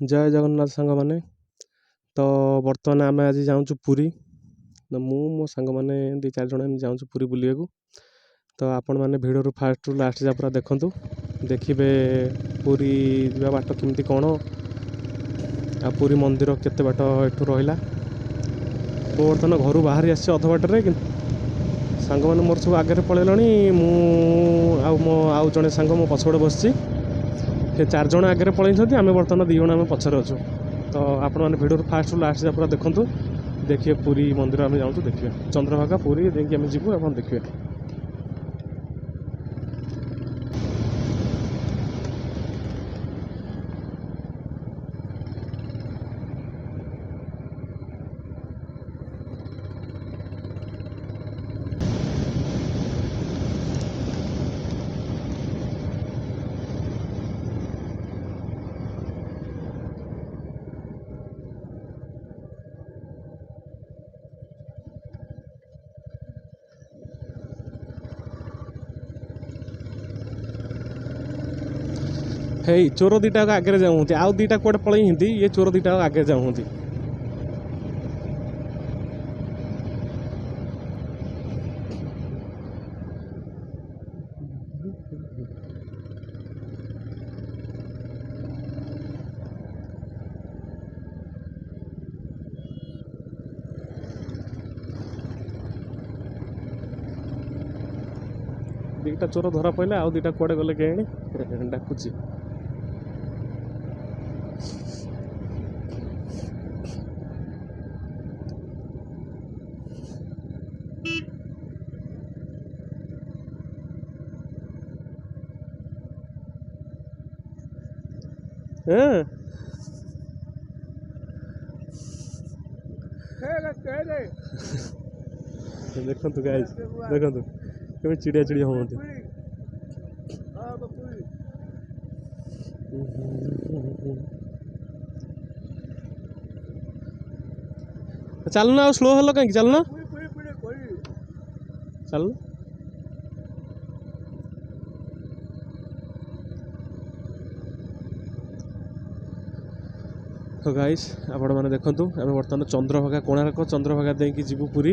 जय जगन्नाथ सांग मैंने तो बर्तमान आम आज जाऊँ पुरी तो मु मो सांग मैंने दी चार जन जाऊँ पुरी बुलिया तो आपण मैंने भिडियो फास्ट रु लास्ट जा पूरा देखु देखिए पुरी जा बाट केमती कौन आ पुरी मंदिर केते बाट एठू रहा मु बर्तमान घर बाहरी आसी अध बाटर कि सांग मैंने मोर सब आगे पलैलानी मु मो आउ जड़े सांग मो पछपटे बसची से चार जन आगे पलैंती आम बर्तमान दी जन आम पछरे अच्छु तो आपण मैंने भिडियो फास्ट रु लास्ट जा पूरा देखु देखिए पुरी मंदिर आम जाऊँ देखिए चंद्रभागा पुरी देखिए आम जीवु आप देखिए हे चोर दीटा आगे जाऊँ आउ दीटा कौटे पलई ये चोर दीटा आगे जाऊँ दीटा चोर धरा पड़े आउ दीटा कौटे गले के डाकुची देखु गाइस देखु कभी चिड़िया चिड़िया होती चलना आ स्लो हेलो कहीं चलना चल तो गाइस आपण मैंने देखु आम बर्तमान चंद्रभागा कोणार्क चंद्रभागा देकी जीवु पुरी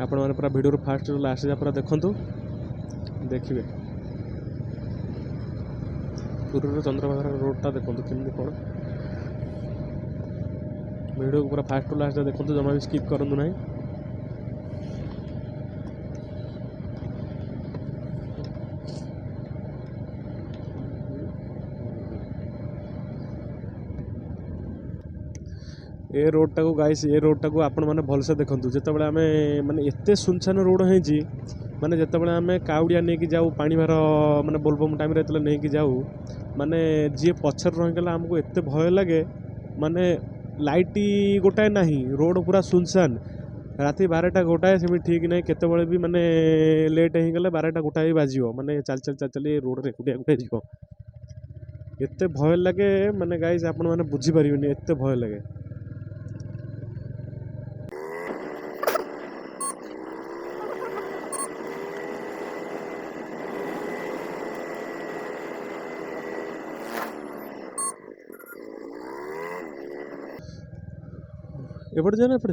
आपण मैंने पूरा भिडियो फास्ट लास्ट जा पूरा देखु देखिए पुरी चंद्रभागा रोडटा देखो केमती कौन भिडियो पूरा फास्ट लास्ट देखो जमा भी स्किप करूँ ना ए रोडटा को गाइस ए रोडटा को आपण मैंने भलसे देखु जिते आम माने एते सुनसान रोड है माने जिते आम काउड़िया नहीं जाऊ पानी भार माने बोलबम टाइम रे नहीं जाऊ माने जी पछर रहीगला आमको एते भय लगे माने लाइट गोटाए ना रोड पूरा सुनसान राति 12टा गोटाए सेम ठीक ना केतबले भी माने लेट हो गले 12टा गोटाए बाजियो माने चल चल चल चल रोड रे एकुटिया एकुटिया जीव एते भय लगे माने गाइस आपण माने बुझी परिबेनी एते भय लगे एपटे जाना एपटे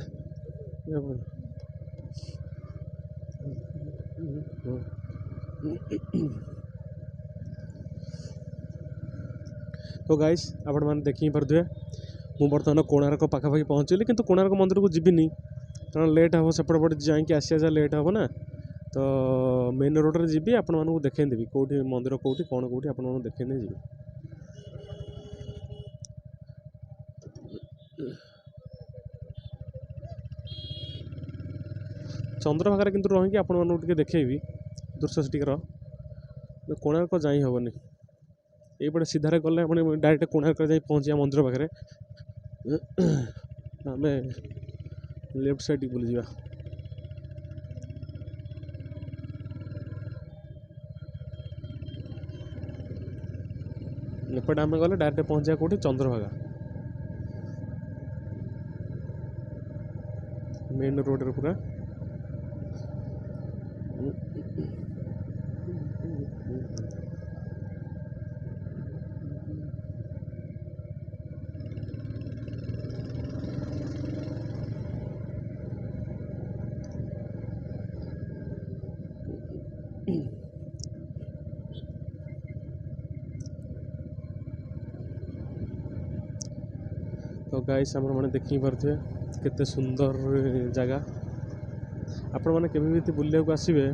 तो गाइस आपण मैंने देखी पारे मु बर्तमान कोणार्क पाखापाखि पहुँचली किंतु कोणार्क मंदिर को जीविनी कारण लेट हम सेपटे पटे जाकि आसा लेट हम ना तो मेन रोड रे जी आपण मानू देखेदेवी कौटी मंदिर कौटी कौन कौटी आपण मानू देखेने जी चंद्रभागा किंतु रही आपण मानू टिके देखेबी दृश्य टिकर कोणार्क जाई हेनी ये सीधारे गले डायरेक्ट कोणार्क जाई पहुँचा मंदिर पाखे आम लेफ्ट साइड बुली जा एपटे आम गले डायरेक्ट पहुँचा कौटी चंद्रभागा मेन रोड रे पूरा तो गाइस आपण मैंने देखी पारे केते सुंदर जगह आपण मैंने केवे बुलिया को आसबे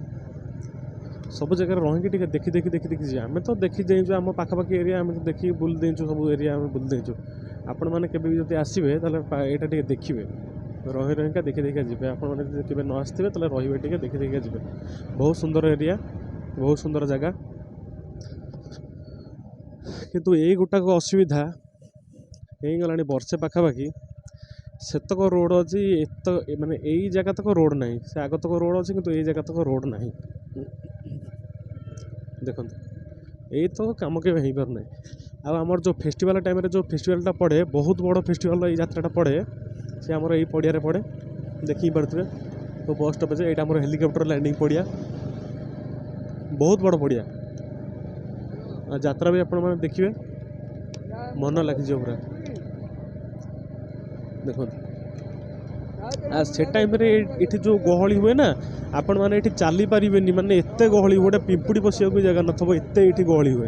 सब जगह रही देखी देखी देखी देखी आम तो देखी देचु आम पाखापाखि एरिया आम तो देखिए बुल देचु सब एरिया आम बुल देचु आपण मैंने केवे आसबे यहाँ टे देखिए रही रहीका देखी देखी जी आप न आसवे तो रे देखी देखी जी बहुत सुंदर एरिया बहुत सुंदर जगह किंतु यही गोटाक असुविधा हो गलानी वर्षे पाखापाखि सेतक रोड अच्छी एत माने यही जगह तक रोड ना से आग तक रोड अच्छी किंतु यही जगह तक रोड ना देखो यही तो कम के हो पारना आमर जो फेस्टिवल टाइम जो फेस्टिवलटा पड़े बहुत बड़ फेस्टिवल ये यात्राटा पड़े से आमर यही पड़िया पड़े देखी पारे तो बस स्टॉपेज ये आम हेलिकप्टर लैंडिंग पड़िया बहुत बड़ पड़िया यात्रा भी आपण मैंने देखिए मन लगिज पूरा देखो से टाइम ये जो गहली हुए ना आपण मैंने ये चली पारे माने एत गहली गोटे पिंपुड़ी पशिया जगह न थो एत ये गहली हुए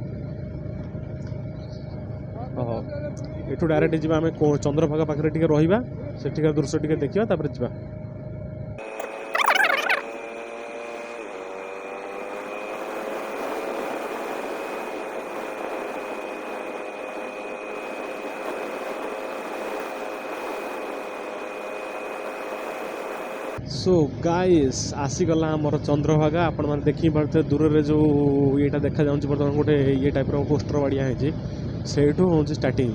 यू डायरेक्ट जी आम चंद्रभागा पाखे टे रहा सेठिका दृश्य टे देखा जा सो गाइस आसीगला आमर चंद्रभागा आपण मैंने देखी पारे दूर रे जो येटा देखा जाउँ बर्तमान गोटे ये टाइप पोस्टर बाड़िया से हूँ स्टार्टिंग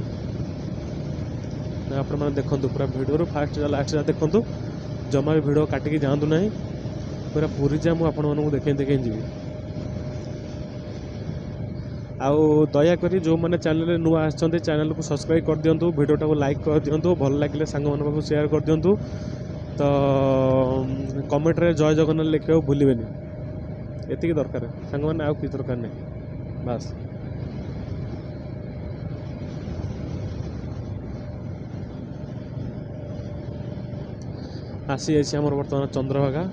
आपण मैंने देखूँ पूरा भिडियो फास्ट लास्ट जा देखूँ जमा भी भिड काटिकी जातु ना पूरा पूरी जा मुझे देखे देखे जी आउ दयाकोरी जो मैंने चैनल नुआ आछंते चैनल को सब्सक्राइब कर दिंतु भिडियोटा को लाइक कर दिंतु भल लगे सांग मान शेयर कर दिंतु तो कमेंट रे जय जगन्नाथ लिखे भूलें ये दरकार सांग मैंने आउ कि दरकार नहीं बास आसी जाइए आमर बर्तमान चंद्रभागा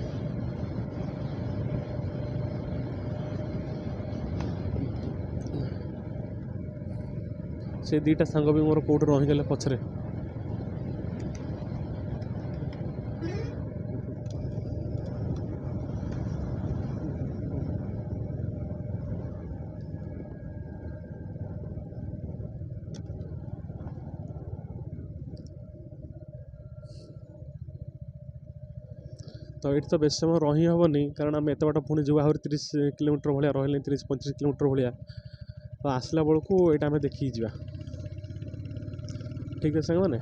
से दीटा सांग भी मोर कौट रहीगले पछरे तो ये तो बेस समय रही हेनी कारण आम एत बाट पुणी जो आहरी 30 किलोमीटर भाया रही 30-35 किलोमीटर भाया तो आसला बेलू यहाँ आम देखी जा ठीक है सांग मैंने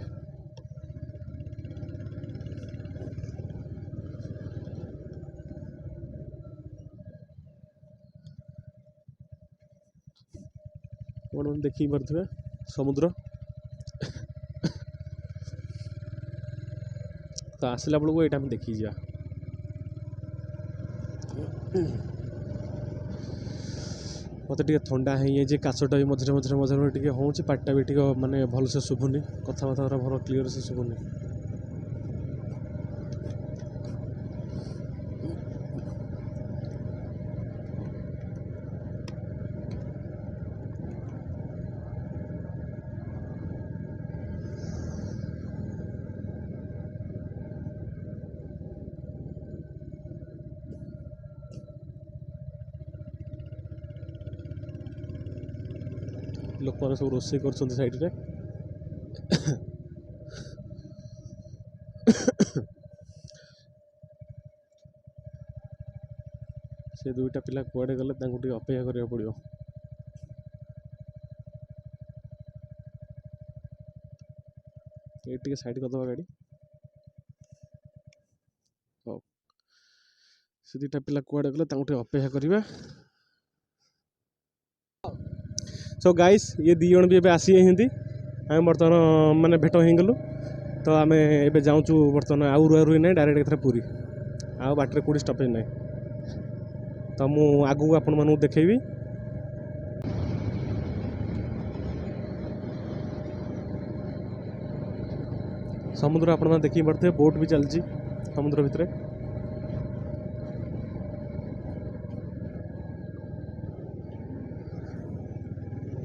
देखी पारे समुद्र तो आसला बेलू यहाँ आम देखी जा मत थंडा है काशटा भी मझे मझे मझे मझे हूँ पार्टा भी माने भल से शुभुनि कथबार्ता भल क्लीयर से शुभुनि लोक मैंने सब रोषे कर साइड रे से दुईटा पिला कुआडे गले अपेक्षा करा पड़ो ये साइड करदे गाड़ी हाँ से दुईटा पिला कुआडे गले अपेक्षा करवा सो गाइस ये दी जन भी एबे आसी हिंदी आम बर्तमान माने भेट हो गलु तो आम ए जाऊँ बर्तमान आउ रुआ रुई ना डायरेक्ट एथरा पूरी आउ बाटर कौटी स्टपेज ना तो मु आगू आपण मानू देखेबी समुद्र आपण मैंने देखी पारे बोट भी चलती समुद्र भितर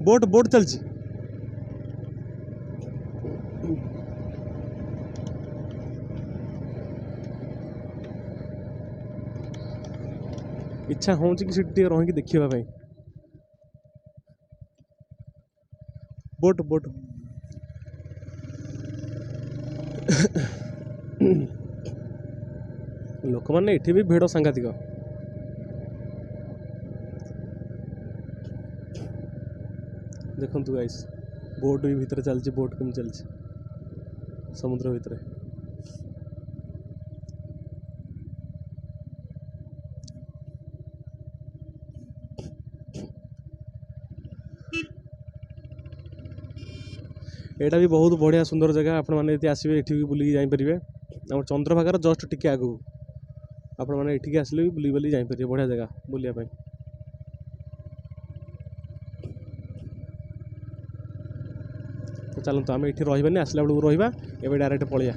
बोट बोट चलती इच्छा होउछि कि सेठी रहिକି देखिबा ପାଇଁ। बोट बोट लोक मैंने एठी भी भिड़ सांघातिक। देखंतु गाइस बोट भी भितर चलछि, बोट केम चलछि समुद्र भितर। एटा भी बहुत बढ़िया सुंदर जगह, आपण माने यदि आसबे एठी भी बुली जाई परिबे। हम चंद्रभागार जस्ट टिके आगु आपण माने एठी के आसले भी बुली बुली जाई परिबे, बढ़िया जगह बुलिया ପାଇଁ। तो चलंतु आमे एठी रहिबानी, आसला बेलू रहिबा, एबे डायरेक्ट पळिया।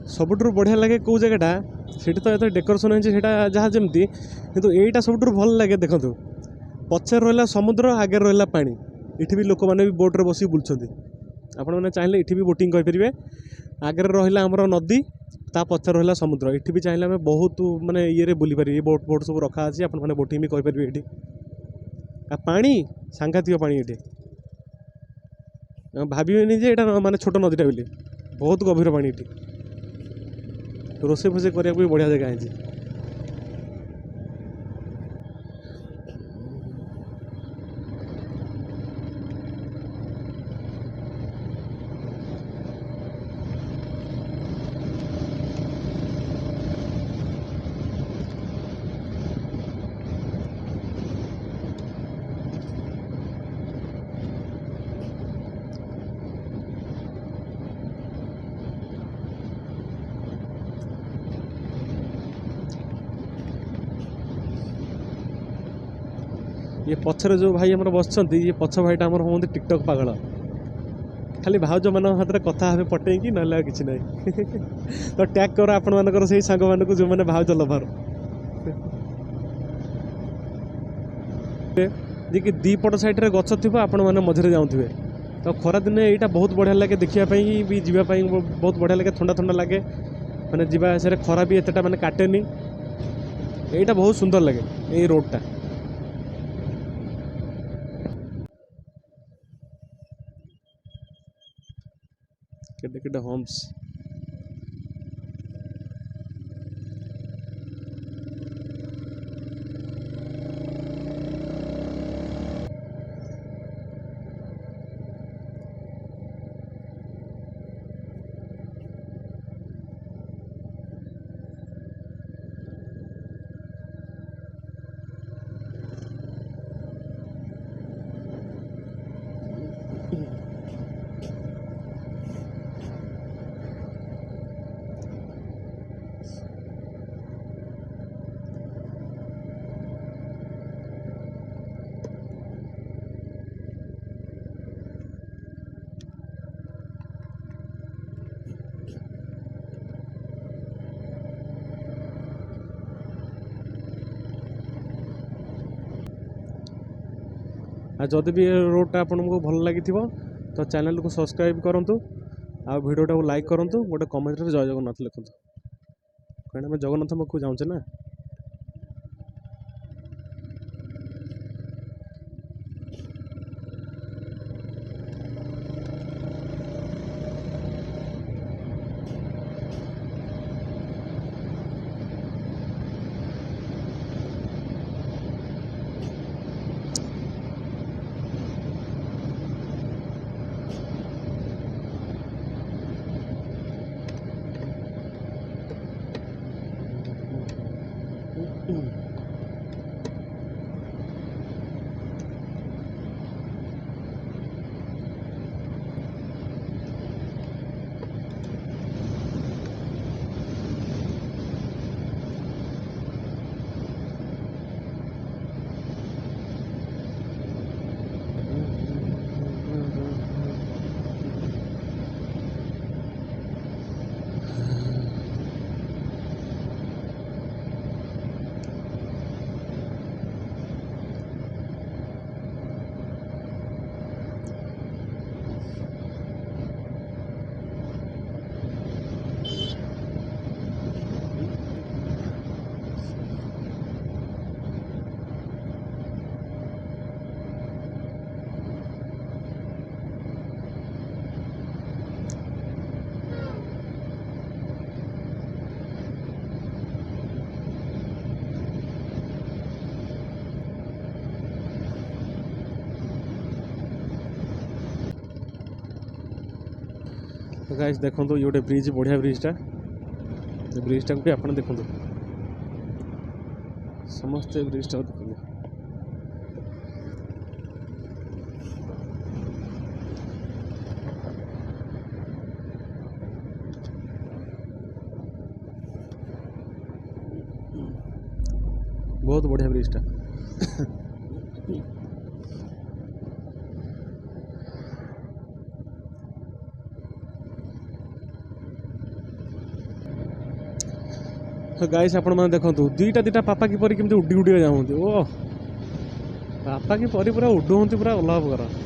सबुठुर बढ़िया लगे कौ जगहटा सेठी तो एत डेकोरेशन होइछे सेटा जहाँ जमती, किंतु एइटा सबुठुर भल लगे। देखंतु पछे रहला समुद्र, आगे रहला पानी। इठी भी लोक माने भी बोट रे बसी बुलछंती। आपण माने चाहिले इठी भी बोटिंग करि परिबे। आगे रहला हमर नदी, ता पछे रहला समुद्र। इठी भी चाहिले हमें बहुत माने ये रे बुली परिबे। बोट बोट सब रखा अछि, आपण माने बोटिंग भी करि परिबे इठी। आ पानी सांघातिक पानी इठी, भाबिबेनी जे एटा माने छोट नदीटा बोली, बहुत गभीर पानी इठी। रोसे फोसे करिया भी बढ़िया जगह है। ये पछरे जो भाई हमर बसछंती, ये पछ भाईटा हमर होंदे टिकटॉक पागल। खाली भाउज मन हाथ कथा हे पटे कि ना किसी ना तो टैग कर आपण मानकर से सांग मानक जो मैंने भाउज लभर जे कि दीपट साइड रे गछ थिबो, आपण माने मझरे जाउथिबे। तो खरा दिन एटा बहुत बढ़िया लगे देखिया पई भी, जीवा पई बहुत बढ़िया लगे। ठंडा ठंडा लगे माने जीवा आसे खरा भी एतटा माने काटेनी। एटा बहुत सुंदर लगे ए रोडटा। केडे केडे होम्स। जदि भी रोडटा आपको भल लगी तो चैनल को सब्सक्राइब करूँ आ वीडियो को लाइक करूँ गोटे कमेंट जय जगन्नाथ लिखुँ कहीं आम जगन्नाथ पाखु जाऊे ना। तो गाइस देखो ये गोटे ब्रिज बढ़िया ब्रिजटा ब्रिजटा भी आप देखो समस्ते ब्रिजटा देखो बहुत बढ़िया ब्रिजटा। गाइस आपण मैंने देखो दुईटा दुईटा पापा किपर केमती उड्डी उड्डी जाऊँगी ओ पापा किपर पूरा उड्डुंट पूरा अलग प्रकार।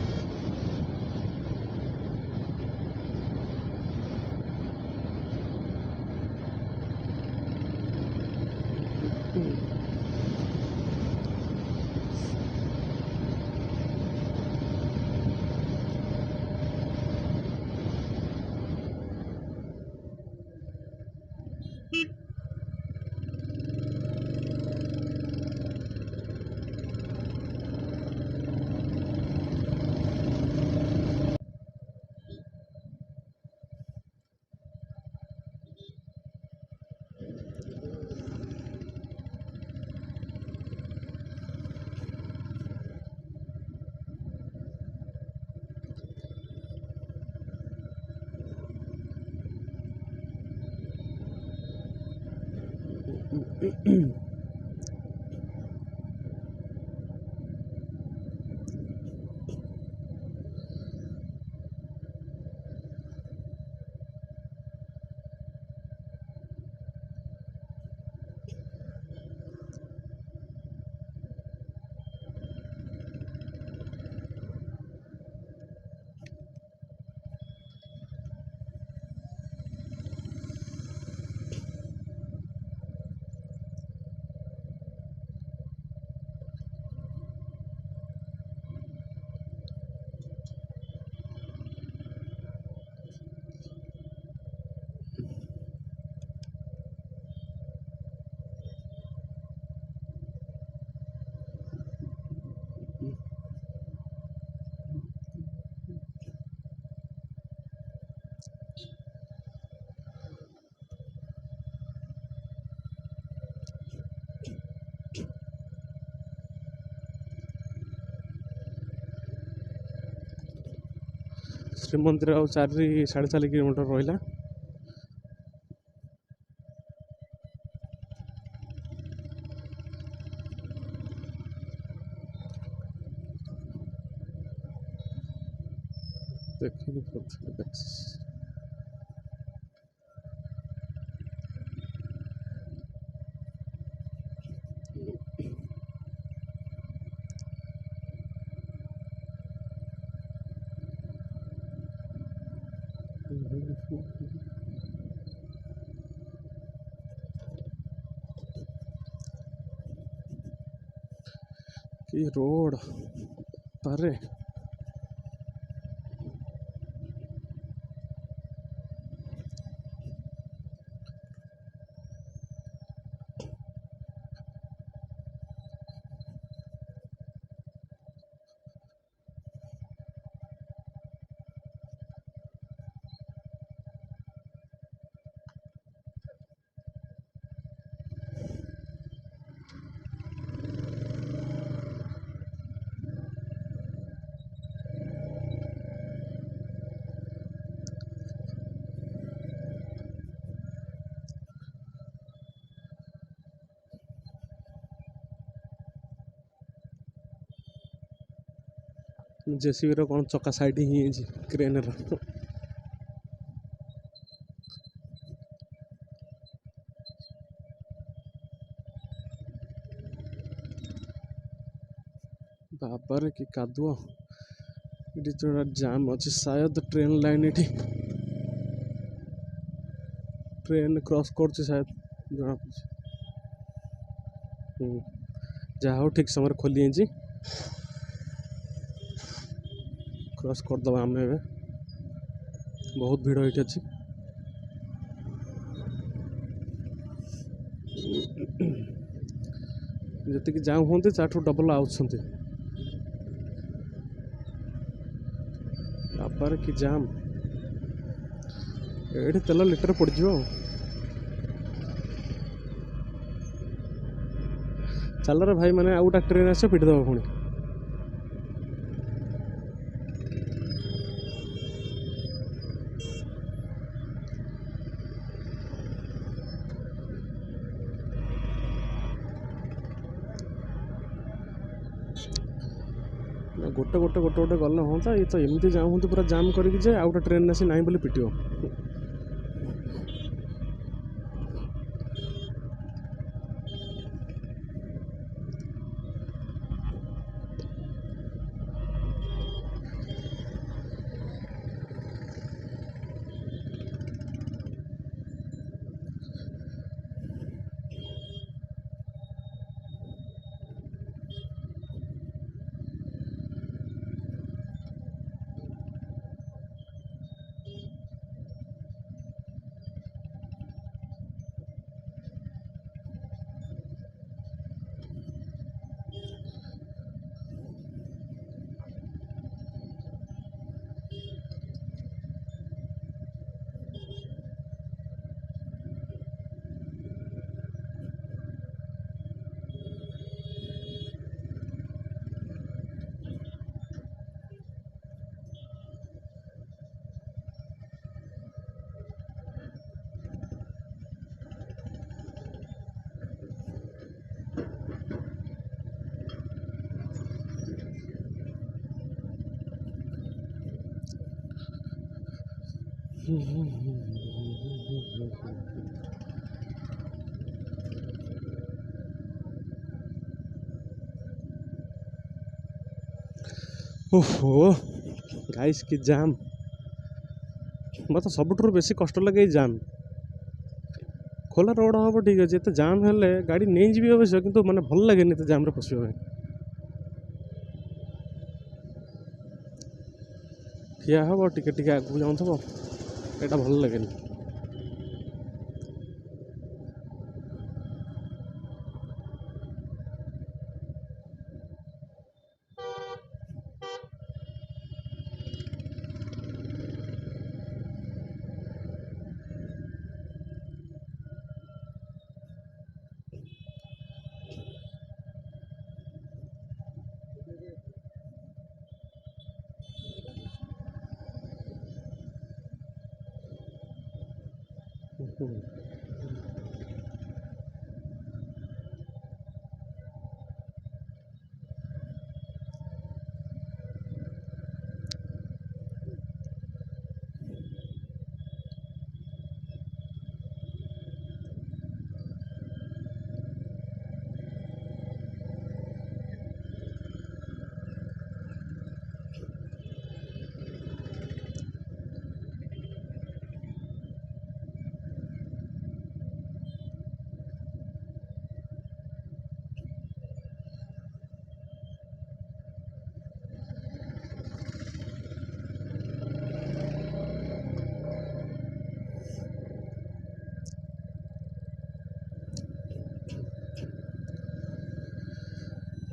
श्रीमंदिर आ 4-4.5 किलोमीटर रहा। देखिए कि रोड पारे जेसीबी कौन चका साइड ही क्रेन बाबर कि कादुआ ये जो जाम अच्छी शायद ट्रेन लाइन ये ट्रेन क्रॉस कर शायद जना जहा हो ठीक समय खोली क्रॉस करदे आम बहुत भीड़ ये अच्छी जी जाम हूँ ताठू डबल आउट बाबार कि जाम ये तेल लिटर पड़ चल रे भाई मैंने आउटा ट्रेन आस पिटिदेव पुणी गोटे गोटे गोटे गोटे गल हाँ ये तो एमती जाम हूँ पूरा जाम करके आउटा ट्रेन आसी ना बोली पिट ओहो गाइस कि जाम मत सब बेसी कष्ट लगे जाम खोला रोड हम ठीक अच्छे ये जाम हेल्ले गाड़ी नहीं जी अवश्य किंतु माने भल लगे नहीं जाम रे पशिया ठिया हम टिके आगू जाऊँ यहाँ भल लगे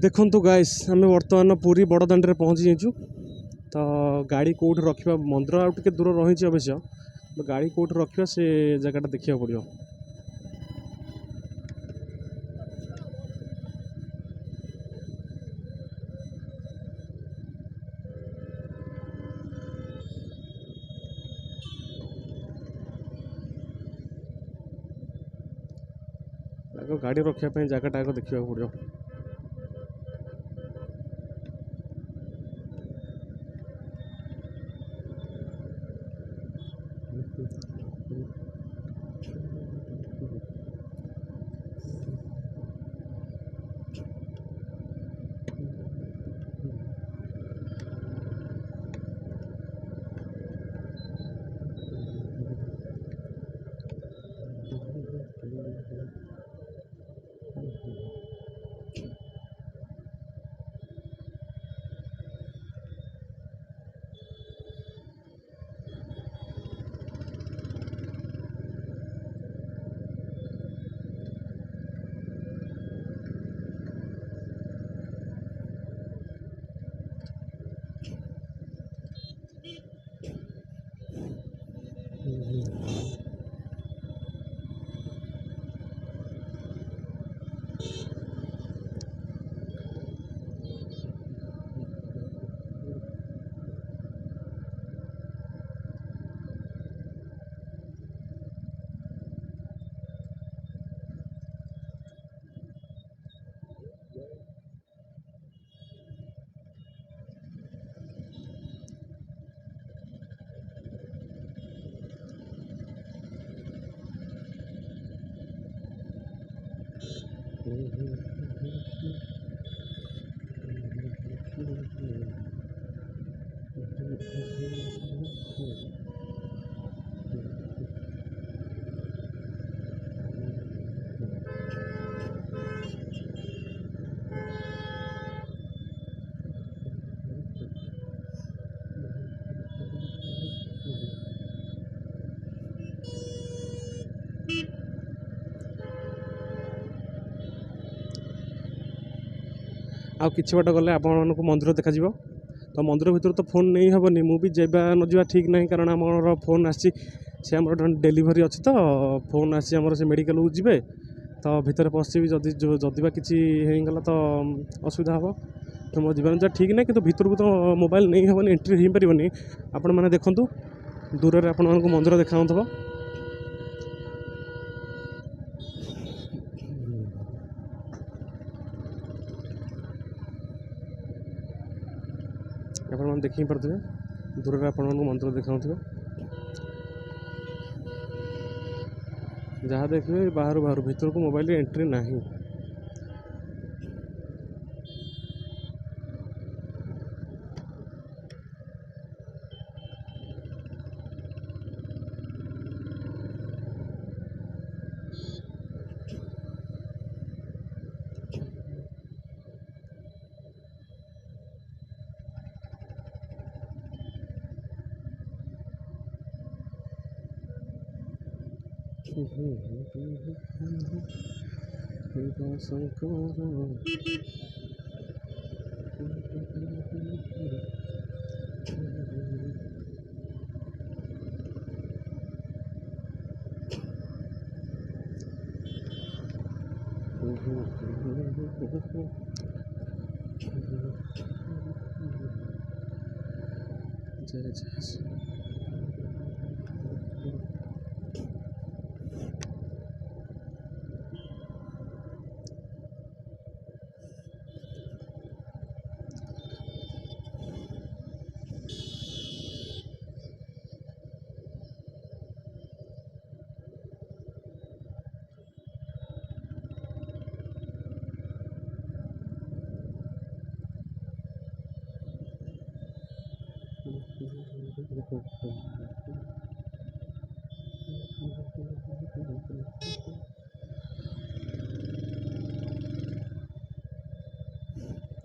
देखु गाइस आम बर्तमान पूरी बड़दाण्ड पहुँची जाइचु। तो गाड़ी कौट रखा मंदिर आउ टे दूर रही अवश्य तो गाड़ी कौट रखा से जगटा देखा पड़ो। गाड़ी रखापी जगटा आगे देखा पड़ो। आउ कि बाट गले आपण मंदिर देखा तो मंदिर भितर तो फोन नहीं हेनी मुझे जावा न जावा ठीक ना कारण आम फोन आसी डेलीवरी अच्छी तो फोन आसी से मेडिकल को जी तो भितर पशि जदि किसी होगला तो असुविधा हम तो मो जीवन जा ठीक ना कि भितर को तो मोबाइल नहीं हेनी एंट्री हो पारे आपण मैंने देखूँ दूर से आपण मंदिर देखा आप देखी पारे दूर से आपण मंदिर देखा जहाँ देखिए बाहर बाहर भीतर को मोबाइल एंट्री नहीं।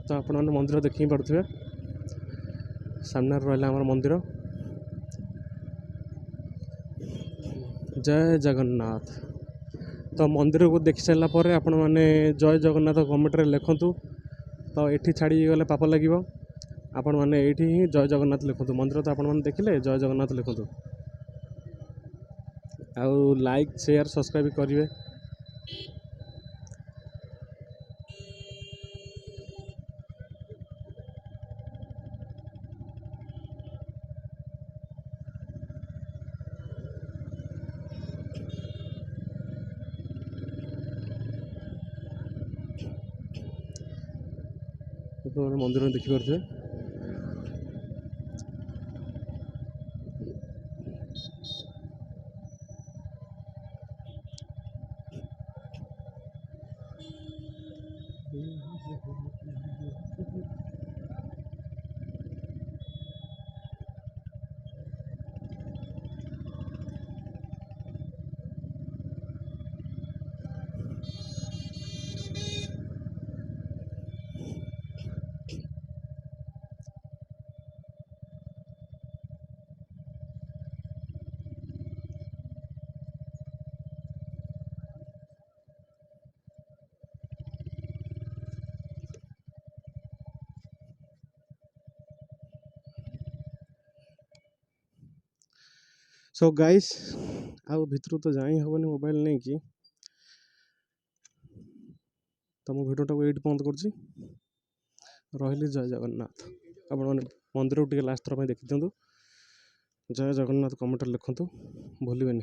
तो आपण मैंने मंदिर देखी पारे सामने रहा आम मंदिर। जय जगन्नाथ। तो मंदिर को देखी सारापर आपण मैंने जय जगन्नाथ कमेंट रे लिखंतु तो एठी छाड़ी गले पाप लगिवो। आपण मैंने एठी ही जय जगन्नाथ लिखुँ। मंदिर तो आपण मैंने देखिले, जय जगन्नाथ लिखुँ। आउ लाइक शेयर सब्सक्राइब करेंगे। मंदिर में देखिपे सो गाइस आउ भितर तो जाई हेनी मोबाइल नहीं कि तो मो भिडियोटा को ये बंद कर रही। जय जगन्नाथ। आपण मैंने मंदिर टे लास्ट थर देखी दिखाँ। जय जगन्नाथ कमेंट लिखुँ, भूलें।